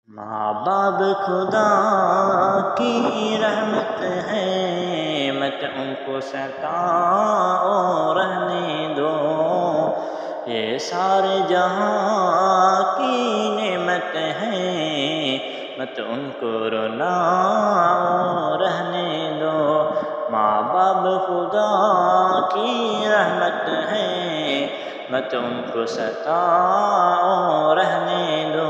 ماں باپ خدا کی رحمت ہے، مت ان کو ستاؤ رہنے دو، یہ سارے جہاں کی نعمت ہے، مت ان کو رلاؤ رہنے دو۔ ماں باپ خدا کی رحمت ہے، مت ان کو ستاؤ رہنے دو،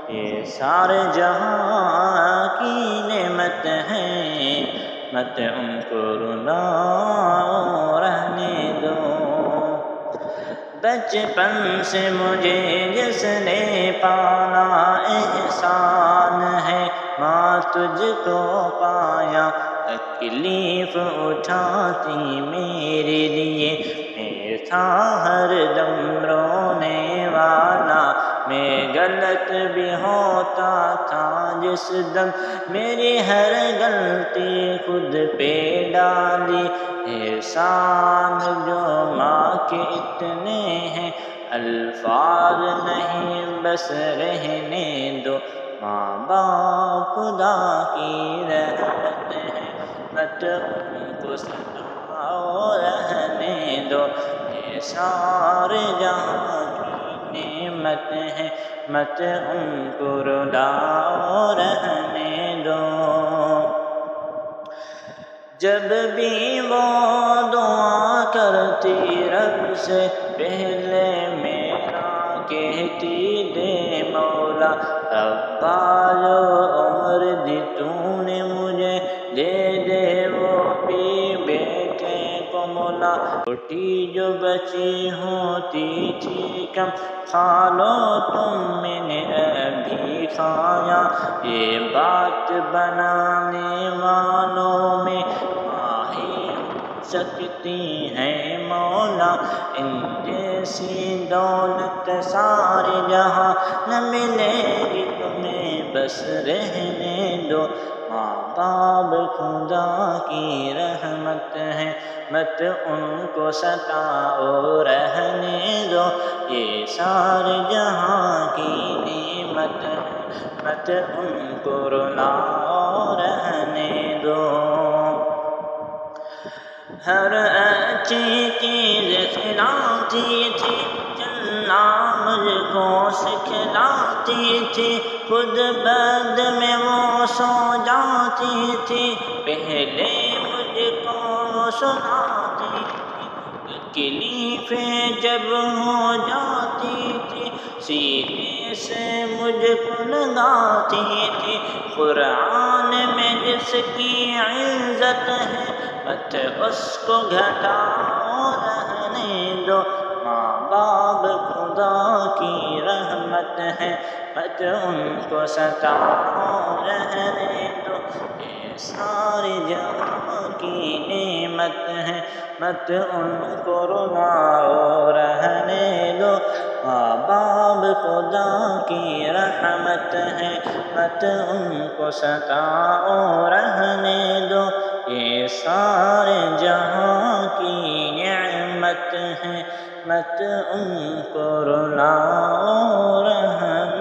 یہ سارے جہاں کی نعمت ہے، مت ان کو رلاؤ رہنے دو۔ بچپن سے مجھے جس نے پالا احسان ہے، ماں تجھ کو پایا تکلیف اٹھاتی میرے لیے، میں تھا ہر دم رونے والا، میں غلط بھی ہوتا تھا جس دم، میری ہر غلطی خود پہ ڈالی، احسان جو ماں کے اتنے ہیں الفاظ نہیں بس رہنے دو۔ ماں باپ خدا کی رحمت ہے، مت ان کو ستاؤ رہنے دو، یہ سارے جہاں کی نعمت ہے، مت ان کو رلاؤ رہنے دو۔ جب بھی وہ دعا کرتی رب سے پہلے میرا کہتی دے مولا ربا جو عمر دی تو نے مجھے دے دے وہ بھی بیٹے کو مولا، روٹی جو بچی ہوتی تھی کم کھا لو تم، میں نے ابھی کھایا، یہ بات بنانے والوں میں سکتی ہے مولا، ان جیسی دولت سارے جہاں نہ ملے گی تمہیں، بس رہنے دو۔ ماں باپ خدا کی رحمت ہے، مت ان کو ستاؤ رہنے دو، یہ سارے جہاں کی نعمت ہے، مت ان کو رلاؤ رہنے دو۔ ہر اچھی چیز کھلاتی تھی، چلنا مجھ کو سکھلاتی تھی، خود بعد میں وہ سو جاتی تھی، پہلے مجھ کو سناتی تھی، تکلیفیں جب ہو جاتی تھی سینے سے مجھ کو لگاتی تھی، قرآن میں جس کی عزت ہے مت اس کو گھٹاؤ رہنے دو۔ ماں باپ خدا کی رحمت ہے، مت ان کو ستاؤ رہنے دو، یہ سارے جہاں کی نعمت ہے، مت ان کو رلاؤ رہنے دو۔ ماں باپ خدا کی رحمت ہے، مت ان کو ستاؤ رہنے دو، یہ سارے جہاں کی نعمت ہے، مت ان کو رلاؤ رہنے